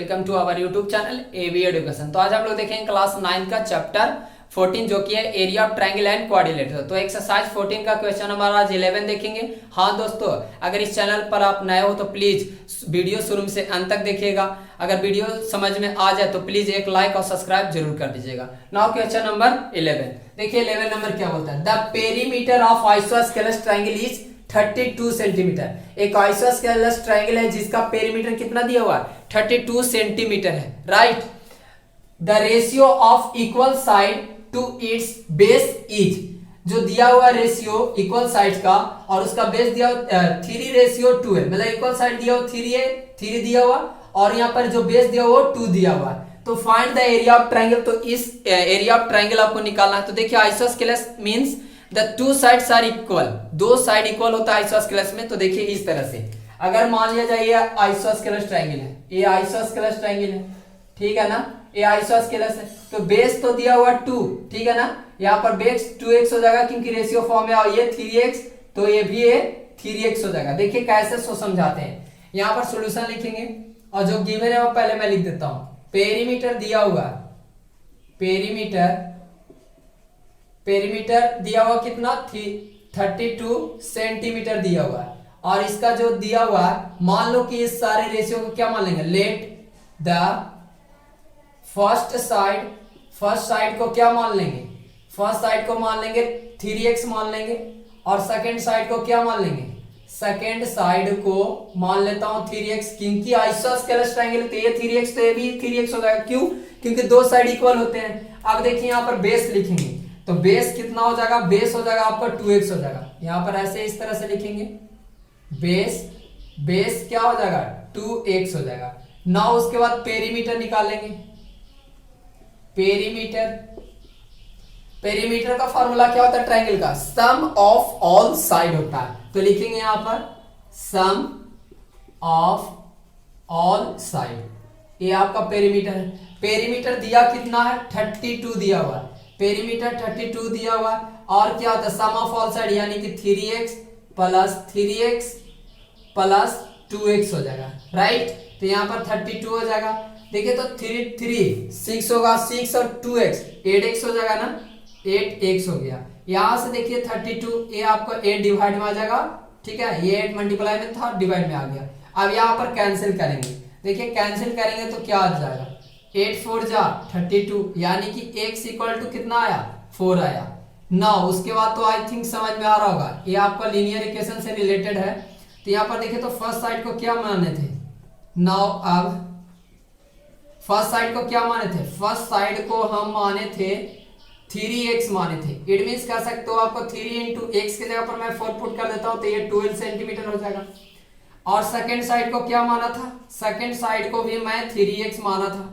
Welcome to our YouTube channel AV education. तो आज हम लोग देखेंगे क्लास 9 का चैप्टर 14 जो कि है area of triangle and quadrilateral. तो एक्सरसाइज 14 का क्वेश्चन नंबर आज 11 देखेंगे। हाँ दोस्तों, अगर इस चैनल पर आप नए हो तो प्लीज वीडियो शुरू से अंत तक देखिएगा। अगर वीडियो समझ में आ जाए तो प्लीज एक लाइक और सब्सक्राइब जरूर कर दीजिएगा। नाउ क्वेश्चन नंबर 11 देखिए। 11 नंबर क्या बोलता है? The perimeter of isosceles triangle is 32 centimetre. एक आइसोस्केलस ट्रायंगल है जिसका पेरीमीटर कितना दिया हुआ है? 32 सेंटीमीटर है, right. The ratio of equal side to its base is, जो दिया हुआ रेशियो इक्वल साइड का और उसका बेस दिया 3:2 है, मतलब इक्वल साइड दिया हुआ 3 दिया हुआ और यहाँ पर जो बेस दिया हुआ 2 दिया हुआ। तो find the area of triangle. तो इस एरिया ऑफ ट्रायंगल आपको निकालना है। तो देखिए isosceles means the two sides are equal, दो साइड इक्वल होता है आइसोस्केलस में। तो देखिए इस तरह से अगर मान लिया जाए ये आइसोस्केलस ट्रायंगल है, ये आइसोस्केलस ट्रायंगल है, ठीक है ना, ये आइसोस्केलस है। तो बेस तो दिया हुआ 2, ठीक है ना, यहाँ पर बेस 2x हो जाएगा क्योंकि रेशियो फॉर्म है, और ये 3x तो ये भी है 3x हो जाएगा। देखिए कैसे सो समझाते हैं। यहाँ पर सॉल्यूशन लिखेंगे और जो गिवन है वो पहले मैं लिख देता हूं। पेरीमीटर दिया हुआ, पेरीमीटर दिया हुआ कितना? 32 सेंटीमीटर दिया हुआ है। और इसका जो दिया हुआ है, मान लो कि इस सारे रेशियो को क्या मान लेंगे? लेट द फर्स्ट साइड को क्या मान लेंगे? फर्स्ट साइड को मान लेंगे 3x मान लेंगे, और सेकंड साइड को क्या मान लेंगे? सेकंड साइड को मान लेता हूं 3x, क्योंकि आइसोस्केलस ट्रायंगल तो ये 3x तो ये भी 3x हो जाएगा। क्यों? क्योंकि दो साइड इक्वल होते हैं। अब देखिए यहाँ पर बेस लिखेंगे तो बेस कितना हो जाएगा? बेस हो जाएगा आपका 2x हो जाएगा। यहां पर ऐसे इस तरह से लिखेंगे, बेस क्या हो जाएगा? 2x हो जाएगा। नाउ उसके बाद पेरीमीटर निकालेंगे। पेरीमीटर का फॉर्मूला क्या होता है ट्रायंगल का? सम ऑफ ऑल साइड होता है। तो लिखेंगे यहां पर सम ऑफ ऑल साइड, ये आपका पेरीमीटर है। पेरीमीटर दिया कितना है? 32 दिया हुआ है। पेरीमीटर 32 दिया हुआ है। और क्या होता है? सम ऑफ ऑल साइड यानी कि 3x प्लस 2x हो जाएगा, राइट। तो यहां पर 32 हो जाएगा। देखिए तो 3 6 होगा, 6 और 2x 8x हो जाएगा ना, 8x हो गया। यहां से देखिए 32 ये आपको 8 डिवाइड में आ जाएगा, ठीक है, ये 8 मल्टीप्लाई में था, डिवाइड में आ गया। अब यहां पर कैंसिल करेंगे। देखिए कैंसिल करेंगे तो क्या आ जाएगा? 8 4 जा 32, यानी कि x इक्वल टू कितना आया? 4 आया ना। उसके बाद तो आई थिंक समझ में आ रहा होगा, ये आपका लीनियर इक्वेशन से रिलेटेड है। तो यहाँ पर देखिए तो फर्स्ट साइड को क्या माने थे? नाउ अब फर्स्ट साइड को क्या माने थे? फर्स्ट साइड को हम माने थे 3x माने थे। इट मींस कह सकते हो आपको 3 into x की जगह पर मैं 4 पुट कर देता हूं तो ये 12 सेंटीमीटर हो जाएगा। और सेकंड साइड को क्या माना था? सेकंड साइड को भी मैं 3x माना था,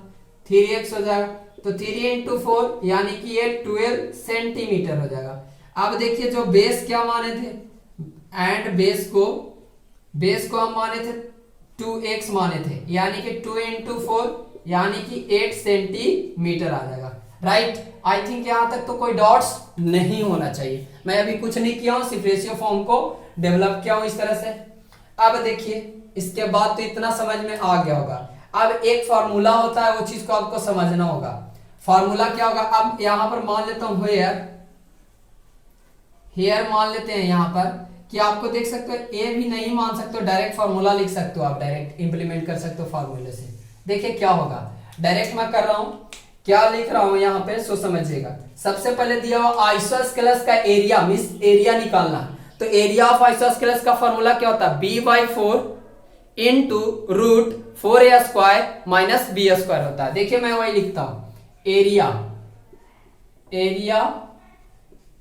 3x हो जाएगा। तो 3 into 4 यानी कि ये 12 सेंटीमीटर हो जाएगा। अब देखिए जो बेस क्या माने थे, एंड बेस को हम माने थे 2x माने थे, यानी कि 2 into 4 यानी कि 8 सेंटीमीटर आ जाएगा, राइट। आई थिंक यहां तक तो कोई डॉट्स नहीं होना चाहिए। मैं अभी कुछ नहीं किया हूं, सिर्फ रेशियो फॉर्म को डेवलप किया हूं इस तरह से। अब देखिए इसके बाद तो इतना समझ में आ गया होगा। अब एक फार्मूला होता है, वो चीज को आपको समझना होगा। फार्मूला क्या होगा? अब यहां पर मान लेता हूं हेयर मान लेते हैं यहां पर कि आपको देख सकते हो, ए भी नहीं मान सकते हो, डायरेक्ट फार्मूला लिख सकते हो, आप डायरेक्ट इंप्लीमेंट कर सकते हो फार्मूले से। देखिए क्या होगा, डायरेक्ट मैं कर रहा हूं, क्या लिख रहा हूं यहां पे सो समझिएगा। सबसे पहले दिया हुआ आइसोस्केलस का एरिया मींस एरिया निकालना। तो एरिया ऑफ आइसोस्केलस का फार्मूला क्या होता है? b/4 into root 4a² minus b² होता है। देखिए मैं वही लिखता हूं, एरिया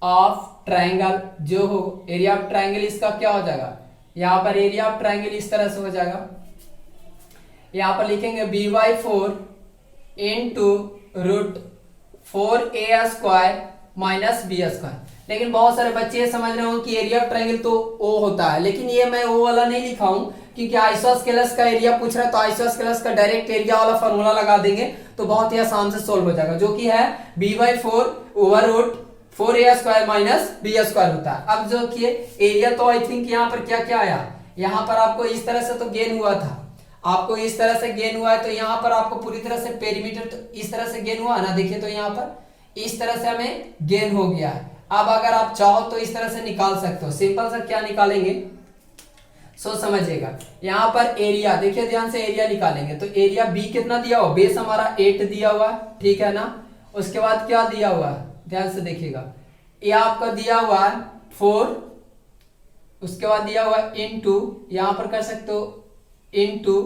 ऑफ ट्रायंगल जो हो, एरिया ऑफ ट्रायंगल इसका क्या हो जाएगा? यहां पर एरिया ऑफ ट्रायंगल इस तरह से हो जाएगा। यहां पर लिखेंगे b/4 into root 4a² minus b²। लेकिन बहुत सारे बच्चे ये समझ रहे हो कि एरिया ऑफ ट्रायंगल तो ओ होता है, लेकिन ये मैं ओ वाला नहीं लिखा हूं क्योंकि आइसोस्केलस का एरिया पूछ रहा है। तो आइसोस्केलस का डायरेक्ट एरिया वाला फार्मूला लगा देंगे तो बहुत ही आसान से सोल्व हो जाएगा, जो कि है b/4 over root 4a² minus b² होता है। अब जो कि एरिया तो आई थिंक यहाँ पर क्या क्या आया, यहाँ पर आपको इस तरह से तो गेन हुआ था। आपको इस तरह से गेन हुआ है, तो यहाँ पर आपको पूरी तरह से पेरीमीटर तो इस तरह से गेन हुआ है ना, देखिए तो यहाँ पर इस तरह से हमें गेन हो गया है। अब अगर आप चाहो तो इस तरह से निकाल सकते हो। सिंपल सा क्या निकालेंगे, सो समझिएगा। यहाँ पर एरिया देखिए ध्यान से, एरिया निकालेंगे तो एरिया बी कितना दिया हुआ, बेस हमारा 8 दिया हुआ है, ठीक है ना। उसके बाद क्या दिया हुआ है, ध्यान से देखिएगा, ये आपका दिया हुआ है 4, उसके बाद दिया हुआ है इनटू, यहाँ पर कर सकते हो इनटू,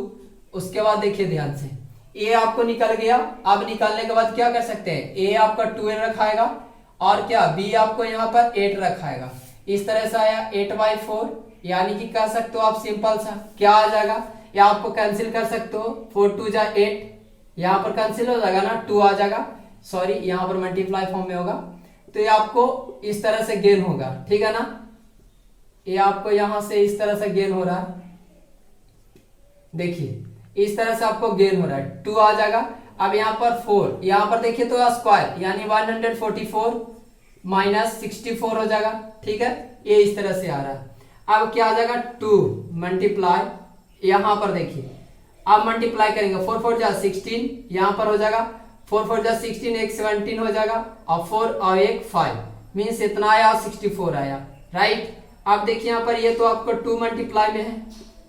उसके बाद देखिए ध्यान से ए आपको निकल गया। अब निकालने के बाद क्या कर सकते हैं, ए आपका 12 रखाएगा और क्या बी आपको यहाँ पर 8 रखाएगा। इस तरह से आया 8/4, यानी कि कह सकते हो आप सिंपल सा क्या आ जाएगा, या आपको कैंसिल कर सकते हो, 4 2 जा 8, यहाँ पर कैंसिल हो जाएगा ना, 2 आ जाएगा, सॉरी यहाँ पर मल्टीप्लाई फॉर्म में होगा। तो ये आपको इस तरह से गेन होगा, ठीक है ना। ये आपको यहां से इस तरह से गेन हो रहा है, देखिए इस तरह से आपको गेन हो रहा है, 2 आ जाएगा। अब यहाँ पर 4, यहाँ पर देखिए तो स्क्वायर यानी 144 माइनस 64 हो जाएगा, ठीक है, ये इस तरह से आ रहा है। अब क्या आ जाएगा 2 मल्टीप्लाई, यहाँ पर देखिए अब मल्टीप्लाई करेंगे, 4 4 जा 16, यहाँ पर हो जाएगा 4 4 जा 16, एक 17 हो जाएगा और 4 और एक 5, मीन्स इतना आया और 64 आया, राइट। अब देखिए यहाँ पर ये तो आपको 2 मल्टीप्लाई में है,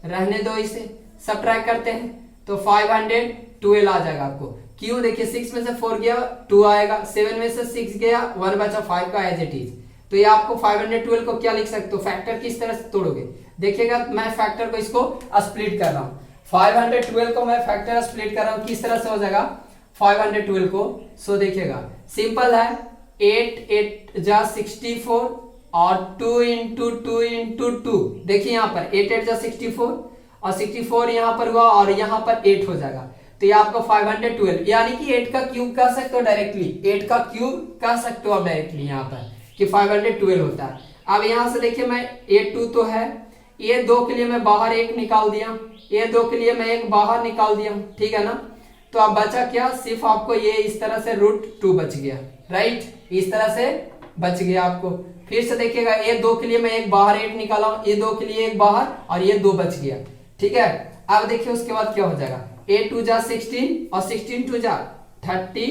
रहने दो, इसे सबट्रैक्ट करते हैं तो 512 आ जाएगा आपको। क्यों, देखिए 6 में से 4 गया 2 आएगा, 7 में से 6 गया 1 बचा 5 का एज इट इज। तो ये आपको 512 को क्या लिख सकते हो, फैक्टर किस तरह से तोड़ोगे, देखिएगा मैं फैक्टर को इसको स्प्लिट कर रहा हूँ, 512 को मैं फैक्टर स्प्लिट कर रहा हूँ, किस तरह से हो जाएगा 512 को। सो देखिएगा सिंपल है, 8 8 जा 64 और 2 इंटू 2 इंटू 2, देखिए यहाँ पर 8 8 जा 64 और 64 यहाँ पर हुआ और यहाँ पर 8 हो जाएगा। तो ये आपको 512 यानी कि 8 का क्यूब कह सकते हो डायरेक्टली, 8 का क्यूब कह सकते हो आप डायरेक्टली यहाँ पर कि 512 होता है। अब यहाँ से देखिए मैं ये 2 तो है, ये 2 के लिए मैं बाहर 1 निकाल दिया, ये 2 के लिए मैं 1 बाहर निकाल दिया, ठीक है ना। तो अब बचा क्या, सिर्फ आपको ये इस तरह से √2 बच गया, राइट, इस तरह से बच गया आपको। फिर से देखिएगा ये 2 के लिए मैं 1 बाहर 8 निकाला हूं, ये 2 के लिए 1 बाहर और ये 2 बच गया, ठीक है। अब देखिए उसके बाद क्या हो जाएगा, 8 2 जा 16 और 16 2 जा 32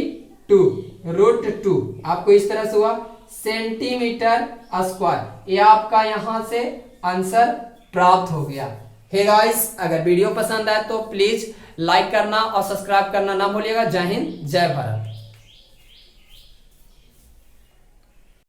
√2, आपको इस तरह से हुआ सेंटीमीटर स्क्वायर। ये आपका यहां से आंसर प्राप्त हो गया। हे गाइस, अगर वीडियो पसंद आए तो प्लीज लाइक करना और सब्सक्राइब करना ना भूलिएगा। जय हिंद, जय भारत।